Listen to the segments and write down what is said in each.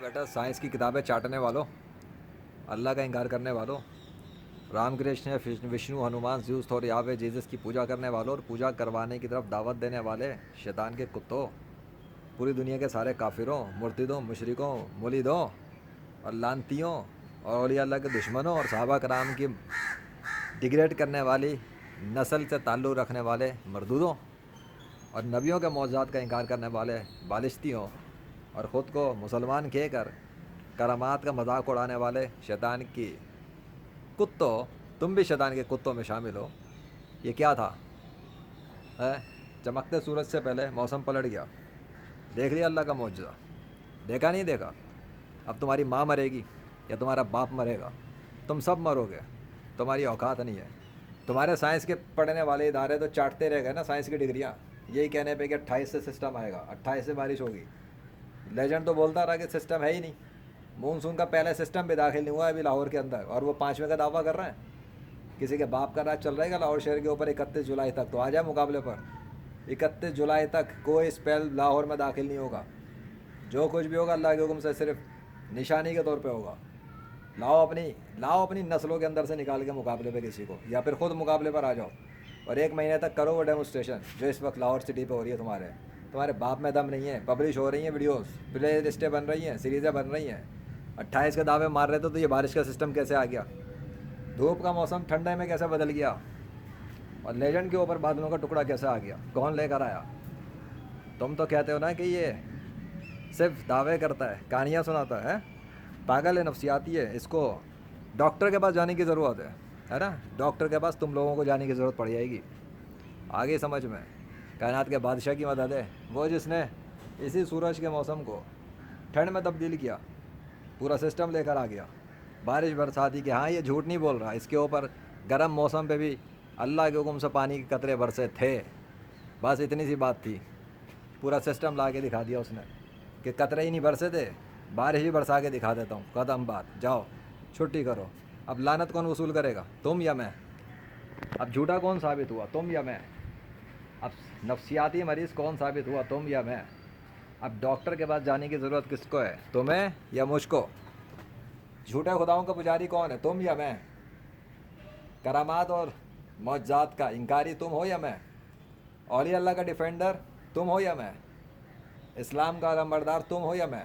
بیٹا science کی کتابیں چاٹنے والوں، اللہ کا انکار کرنے والوں، رام کرشن وشنو ہنومان زیوس تھور یاوے جیزس کی پوجا کرنے والوں اور پوجا کروانے کی طرف دعوت دینے والے شیطان کے کتوں، پوری دنیا کے سارے کافروں، مرتدوں، مشرکوں، ملیدوں اور لانتیوں اور اولیاء اللہ کے دشمنوں اور صحابہ کرام کی ڈگریڈ کرنے والی نسل سے تعلق رکھنے والے مردودوں اور نبیوں کے معجزات کا انکار کرنے والے بالشتیوں اور خود کو مسلمان کہہ کر کرامات کا مذاق اڑانے والے شیطان کی کتوں، تم بھی شیطان کے کتوں میں شامل ہو۔ یہ کیا تھا؟ چمکتے سورج سے پہلے موسم پلٹ گیا، دیکھ لیا اللہ کا معجزہ؟ دیکھا نہیں دیکھا؟ اب تمہاری ماں مرے گی یا تمہارا باپ مرے گا، تم سب مرو گے، تمہاری اوقات نہیں ہے۔ تمہارے سائنس کے پڑھنے والے ادارے تو چاٹتے رہ گئے نا سائنس کی ڈگریاں، یہی کہنے پہ کہ 28 سے سسٹم آئے گا، 28 سے بارش ہوگی۔ لیجنڈ تو بولتا رہا کہ سسٹم ہے ہی نہیں، مونسون کا پہلا سسٹم بھی داخل نہیں ہوا ہے ابھی لاہور کے اندر، اور وہ 5ویں کا دعویٰ کر رہے ہیں۔ کسی کے باپ کا راج چل رہے گا لاہور شہر کے اوپر 31 جولائی تک، تو آ جائے مقابلے پر۔ 31 جولائی تک کوئی اسپیل لاہور میں داخل نہیں ہوگا، جو کچھ بھی ہوگا اللہ کے حکم سے صرف نشانی کے طور پہ ہوگا۔ لاؤ اپنی نسلوں کے اندر سے نکال کے مقابلے پہ کسی کو، یا پھر خود مقابلے پر آ جاؤ اور 1 مہینے تک کرو وہ ڈیمونسٹریشن جو اس وقت لاہور سٹی پہ ہو رہی ہے۔ تمہارے باپ میں دم نہیں ہے، پبلش ہو رہی ہیں ویڈیوز، پلے لسٹیں بن رہی ہیں، سیریزیں بن رہی ہیں۔ 28 کے دعوے مار رہے تھے تو یہ بارش کا سسٹم کیسے آ گیا؟ دھوپ کا موسم ٹھنڈے میں کیسے بدل گیا؟ اور لیجنڈ کے اوپر بادلوں کا ٹکڑا کیسے آ گیا؟ کون لے کر آیا؟ تم تو کہتے ہو نا کہ یہ صرف دعوے کرتا ہے، کہانیاں سناتا ہے، پاگل ہے، نفسیاتی ہے، اس کو ڈاکٹر کے پاس جانے کی ضرورت ہے نا؟ ڈاکٹر کے پاس تم لوگوں کو جانے کی ضرورت پڑ جائے گی، آگے سمجھ میں۔ کائنات کے بادشاہ کی مدد ہے وہ جس نے اسی سورج کے موسم کو ٹھنڈ میں تبدیل کیا، پورا سسٹم لے کر آ گیا، بارش برساتی کہ ہاں یہ جھوٹ نہیں بول رہا، اس کے اوپر گرم موسم پہ بھی اللہ کے حکم سے پانی کے قطرے برسے تھے، بس اتنی سی بات تھی۔ پورا سسٹم لا کے دکھا دیا اس نے کہ قطرے ہی نہیں برسے تھے، بارش ہی برسا کے دکھا دیتا ہوں، ختم بات، جاؤ چھٹی کرو۔ اب لعنت کون وصول کرے گا، تم یا میں؟ اب جھوٹا کون ثابت ہوا، تم یا میں؟ اب نفسیاتی مریض کون ثابت ہوا، تم یا میں؟ اب ڈاکٹر کے پاس جانے کی ضرورت کس کو ہے، تمہیں یا مجھ کو؟ جھوٹے خداؤں کا پجاری کون ہے، تم یا میں؟ کرامات اور معجزات کا انکاری تم ہو یا میں؟ اولیاء اللہ کا ڈیفینڈر تم ہو یا میں؟ اسلام کا علمبردار تم ہو یا میں؟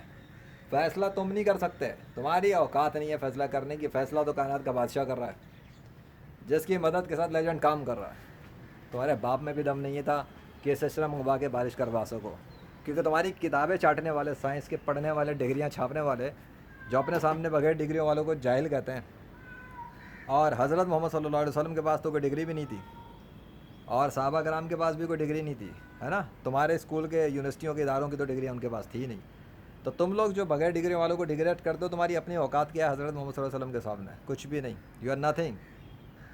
فیصلہ تم نہیں کر سکتے، تمہاری اوقات نہیں ہے فیصلہ کرنے کی، فیصلہ تو کائنات کا بادشاہ کر رہا ہے جس کی مدد کے ساتھ لیجنڈ کام کر رہا ہے۔ تمہارے باپ میں بھی دم نہیں تھا کہ سسٹم منگوا کے بارش کروا سکو، کیونکہ تمہاری کتابیں چاٹنے والے، سائنس کے پڑھنے والے، ڈگریاں چھاپنے والے، جو اپنے سامنے بغیر ڈگریوں والوں کو جاہل کہتے ہیں، اور حضرت محمد صلی اللہ علیہ وسلم کے پاس تو کوئی ڈگری بھی نہیں تھی، اور صحابہ کرام کے پاس بھی کوئی ڈگری نہیں تھی، ہے نا؟ تمہارے اسکول کے، یونیورسٹیوں کے اداروں کی تو ڈگریاں ان کے پاس تھی ہی نہیں، تو تم لوگ جو بغیر ڈگری والوں کو ڈگریٹ کرتے ہو، تمہاری اپنی اوقات کیا ہے حضرت محمد صلی اللہ علیہ وسلم کے سامنے؟ کچھ بھی نہیں، یو آر نتھنگ۔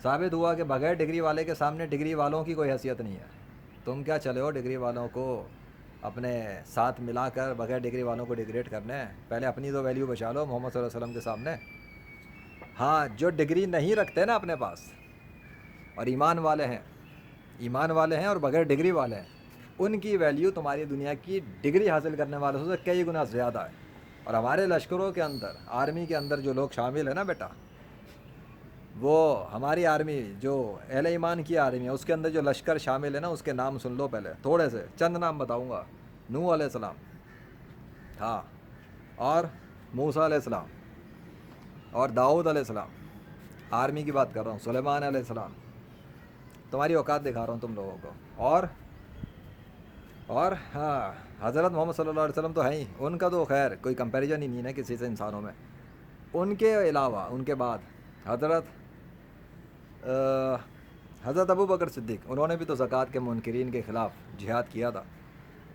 ثابت ہوا کہ بغیر ڈگری والے کے سامنے ڈگری والوں کی کوئی حیثیت نہیں ہے۔ تم کیا چلے ہو ڈگری والوں کو اپنے ساتھ ملا کر بغیر ڈگری والوں کو ڈگریٹ کرنے؟ پہلے اپنی تو ویلیو بچا لو محمد صلی اللہ علیہ وسلم کے سامنے۔ ہاں، جو ڈگری نہیں رکھتے نا اپنے پاس اور ایمان والے ہیں اور بغیر ڈگری والے ہیں، ان کی ویلیو تمہاری دنیا کی ڈگری حاصل کرنے والوں سے کئی گنا زیادہ ہے۔ اور ہمارے لشکروں کے اندر، آرمی کے اندر جو لوگ شامل ہیں نا بیٹا، وہ ہماری آرمی جو اہل ایمان کی آرمی ہے، اس کے اندر جو لشکر شامل ہے نا، اس کے نام سن لو پہلے، تھوڑے سے چند نام بتاؤں گا۔ نوح علیہ السلام، ہاں، اور موسیٰ علیہ السلام، اور داؤد علیہ السلام، آرمی کی بات کر رہا ہوں، سلیمان علیہ السلام، تمہاری اوقات دکھا رہا ہوں تم لوگوں کو۔ اور ہاں، حضرت محمد صلی اللہ علیہ وسلم تو ہیں ہی، ان کا تو خیر کوئی کمپیریزن ہی نہیں ہے کسی سے انسانوں میں۔ ان کے علاوہ، ان کے بعد حضرت ابو بکر صدیق، انہوں نے بھی تو زکوٰۃ کے منکرین کے خلاف جہاد کیا تھا۔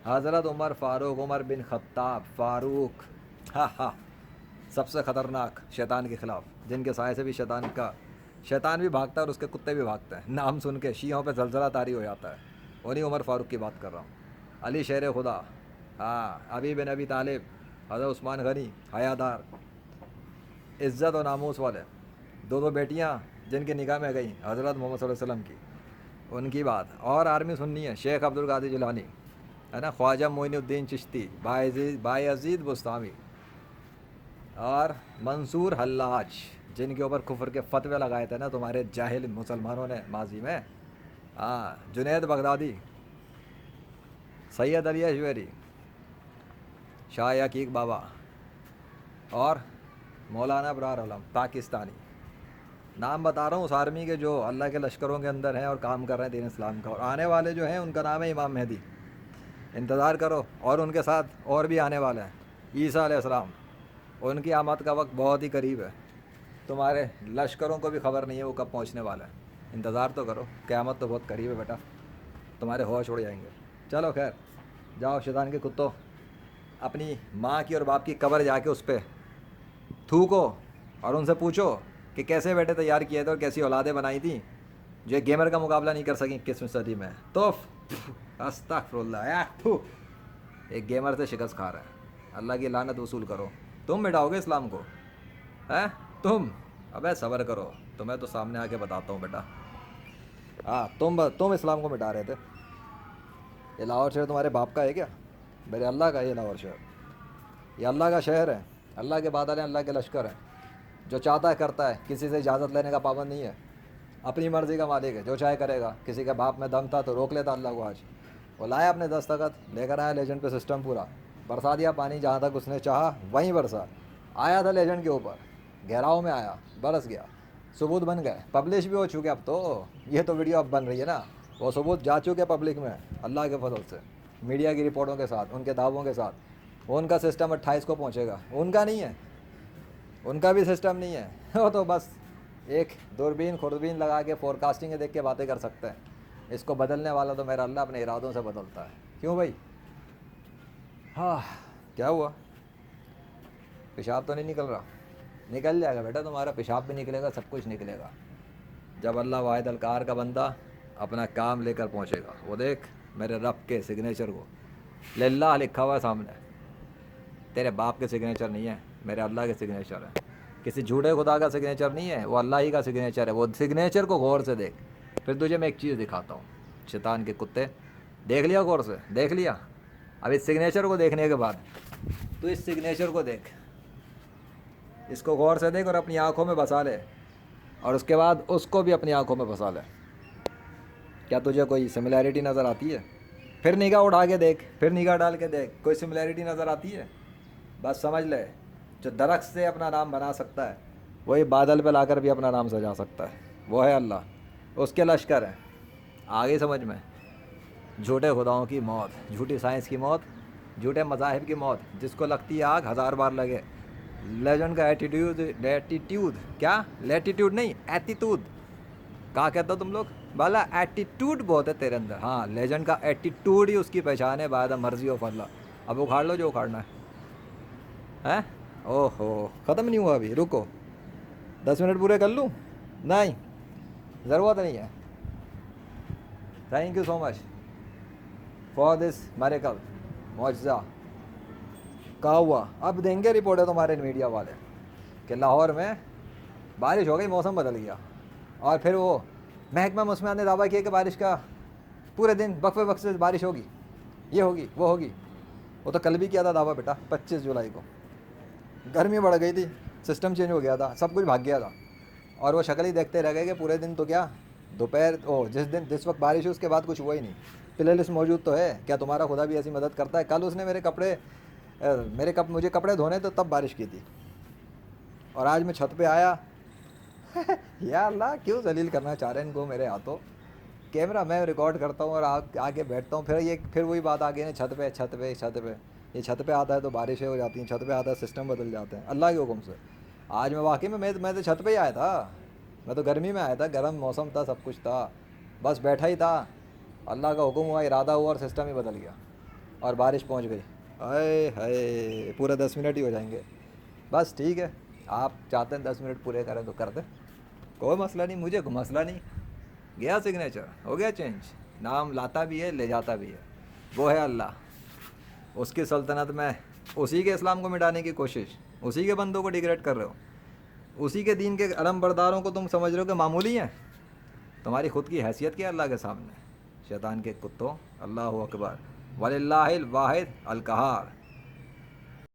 حضرت عمر فاروق، عمر بن خطاب فاروق، ہاں ہاں، سب سے خطرناک شیطان کے خلاف، جن کے سائے سے بھی شیطان بھی بھاگتا ہے اور اس کے کتے بھی بھاگتے ہیں، نام سن کے شیعوں پہ زلزلہ طاری ہو جاتا ہے۔ انہیں عمر فاروق کی بات کر رہا ہوں۔ علی شیر خدا، ہاں، علی بن ابی طالب، حضرت عثمان غنی، حیادار، عزت و ناموس والے، دو بیٹیاں جن کی نکاح میں گئیں حضرت محمد صلی اللہ علیہ وسلم کی، ان کی بات۔ اور آرمی سننی ہے، شیخ عبد القادر جیلانی، ہے نا، خواجہ معین الدین چشتی، بھائی عزید بستامی، اور منصور حلاج، جن کے اوپر کفر کے فتوے لگائے تھے نا تمہارے جاہل مسلمانوں نے ماضی میں، ہاں، جنید بغدادی، سید علی اشوری، شاہ عقیق بابا، اور مولانا ابرار علم پاکستانی، نام بتا رہا ہوں اس آرمی کے جو اللہ کے لشکروں کے اندر ہیں اور کام کر رہے ہیں دین اسلام کا، اور آنے والے جو ہیں ان کا نام ہے امام مہدی، انتظار کرو، اور ان کے ساتھ اور بھی آنے والے ہیں عیسیٰ علیہ السلام، ان کی آمد کا وقت بہت ہی قریب ہے، تمہارے لشکروں کو بھی خبر نہیں ہے وہ کب پہنچنے والا ہے، انتظار تو کرو، قیامت تو بہت قریب ہے بیٹا، تمہارے ہوش اڑ جائیں گے۔ چلو خیر، جاؤ شیطان کے کتوں، اپنی ماں کی اور باپ کی قبر جا کے اس پہ تھوکو اور ان سے پوچھو کہ کیسے بیٹے تیار کیے تھے اور کیسی اولادیں بنائی تھیں جو ایک گیمر کا مقابلہ نہیں کر سکیں 21ویں صدی میں، تو استغفر اللہ، ایک گیمر سے شکست کھا رہا ہے، اللہ کی لعنت وصول کرو، تم مٹاؤ گے اسلام کو، ہیں تم؟ ابے صبر کرو، تمہیں تو سامنے آ کے بتاتا ہوں بیٹا، ہاں تم اسلام کو مٹا رہے تھے۔ یہ لاہور شہر تمہارے باپ کا ہے کیا؟ میرے اللہ کا ہے یہ لاہور شہر، یہ اللہ کا شہر ہے، اللہ کے بادل ہیں، اللہ کے لشکر ہیں، جو چاہتا ہے کرتا ہے، کسی سے اجازت لینے کا پابند نہیں ہے، اپنی مرضی کا مالک ہے، جو چاہے کرے گا۔ کسی کے باپ میں دم تھا تو روک لیتا اللہ کو، آج وہ لایا اپنے دستخط لے کر آیا لیجنڈ پہ سسٹم پورا، برسا دیا پانی جہاں تک اس نے چاہا وہیں برسا، آیا تھا لیجنڈ کے اوپر، گہراؤ میں آیا، برس گیا، ثبوت بن گئے، پبلش بھی ہو چکے، اب تو یہ تو ویڈیو اب بن رہی ہے نا، وہ ثبوت جا چکے پبلک میں اللہ کے فضل سے، میڈیا کی رپورٹوں کے ساتھ، ان کے دعووں کے ساتھ۔ ان کا سسٹم 28 کو پہنچے گا، ان کا نہیں ہے، ان کا بھی سسٹم نہیں ہے، وہ تو بس ایک دوربین خوردبین لگا کے فور کاسٹنگ دیکھ کے باتیں کر سکتے ہیں، اس کو بدلنے والا تو میرا اللہ اپنے ارادوں سے بدلتا ہے۔ کیوں بھائی؟ ہاں، کیا ہوا؟ پیشاب تو نہیں نکل رہا؟ نکل جائے گا بیٹا، تمہارا پیشاب بھی نکلے گا، سب کچھ نکلے گا، جب اللہ واحد القہار کا بندہ اپنا کام لے کر پہنچے گا۔ وہ دیکھ میرے رب کے سگنیچر کو، للہ لکھا ہوا ہے سامنے، تیرے باپ کے سگنیچر نہیں ہے، میرے اللہ کے سگنیچر ہے، کسی جھوٹے خدا کا سگنیچر نہیں ہے، وہ اللہ ہی کا سگنیچر ہے۔ وہ سگنیچر کو غور سے دیکھ، پھر تجھے میں ایک چیز دکھاتا ہوں، شیطان کے کتے، دیکھ لیا غور سے؟ دیکھ لیا؟ اب اس سگنیچر کو دیکھنے کے بعد تو اس سگنیچر کو دیکھ، اس کو غور سے دیکھ اور اپنی آنکھوں میں بسا لے، اور اس کے بعد اس کو بھی اپنی آنکھوں میں بسا لے۔ کیا تجھے کوئی سملیرٹی نظر آتی ہے؟ پھر نگاہ اٹھا کے دیکھ، پھر نگاہ ڈال کے دیکھ، کوئی سملیرٹی نظر آتی ہے؟ بس سمجھ لے، جو درخت سے اپنا نام بنا سکتا ہے وہی بادل پہ لا کر بھی اپنا نام سجا سکتا ہے، وہ ہے اللہ، اس کے لشکر ہیں۔ آگے سمجھ میں؟ جھوٹے خداؤں کی موت، جھوٹی سائنس کی موت، جھوٹے مذاہب کی موت، جس کو لگتی ہے آگ 1000 بار لگے۔ لیجنڈ کا ایٹیٹیوڈ کیا؟ لیٹیٹیوڈ نہیں، ایٹیٹیوڈ کہا کہتا تم لوگ؟ بالا ایٹیٹیوڈ بہت ہے تیرے اندر، ہاں، لیجنڈ کا ایٹیٹیوڈ ہی اس کی پہچان ہے، بعد مرضی آف اللہ۔ اب اکھاڑ لو جو اکھاڑنا ہے۔ او ہو، ختم نہیں ہوا ابھی، رکو 10 منٹ پورے کر لوں؟ نہیں، ضرورت نہیں ہے۔ Thank you so much for this miracle, معجزہ۔ کہا ہوا اب دیں گے رپورٹ ہے تمہارے میڈیا والے کہ لاہور میں بارش ہو گئی، موسم بدل گیا، اور پھر وہ محکمہ موسمیات نے دعویٰ کیا کہ بارش کا پورے دن وقفے وقت سے بارش ہوگی، یہ ہوگی وہ ہوگی۔ وہ تو کل بھی کیا تھا دعویٰ بیٹا، 25 جولائی کو، گرمی بڑھ گئی تھی، سسٹم چینج ہو گیا تھا، سب کچھ بھاگ گیا تھا، اور وہ شکل ہی دیکھتے رہ گئے کہ پورے دن تو کیا، دوپہر جس وقت بارش ہوئی اس کے بعد کچھ ہوا ہی نہیں۔ پلے لسٹ موجود تو ہے، کیا تمہارا خدا بھی ایسی مدد کرتا ہے؟ کل اس نے مجھے کپڑے دھونے تو تب بارش کی تھی، اور آج میں چھت پہ آیا یا اللہ کیوں ذلیل کرنا چاہ رہے ہیں ان کو میرے ہاتھوں؟ کیمرہ میں ریکارڈ کرتا ہوں اور آگے بیٹھتا ہوں، پھر وہی بات آ گئی نا، چھت پہ یہ چھت پہ آتا ہے تو بارشیں ہو جاتی ہیں، چھت پہ آتا ہے سسٹم بدل جاتے ہیں اللہ کے حکم سے۔ آج میں واقعی میں تو چھت پہ ہی آیا تھا، میں تو گرمی میں آیا تھا، گرم موسم تھا، سب کچھ تھا، بس بیٹھا ہی تھا، اللہ کا حکم ہوا، ارادہ ہوا، اور سسٹم ہی بدل گیا اور بارش پہنچ گئی۔ ہائے ہائے، پورے 10 منٹ ہی ہو جائیں گے، بس ٹھیک ہے، آپ چاہتے ہیں 10 منٹ پورے کریں تو کر دیں، کوئی مسئلہ نہیں، مجھے کوئی مسئلہ نہیں۔ گیا سگنیچر، ہو گیا چینج، نام لاتا بھی ہے لے جاتا بھی ہے، وہ ہے اللہ، اس کی سلطنت میں اسی کے اسلام کو مٹانے کی کوشش، اسی کے بندوں کو ڈیگریڈ کر رہے ہو، اسی کے دین کے علم برداروں کو تم سمجھ رہے ہو کہ معمولی ہیں، تمہاری خود کی حیثیت کیا اللہ کے سامنے؟ شیطان کے کتوں، اللہ اکبر، وللہ الواحد القہار۔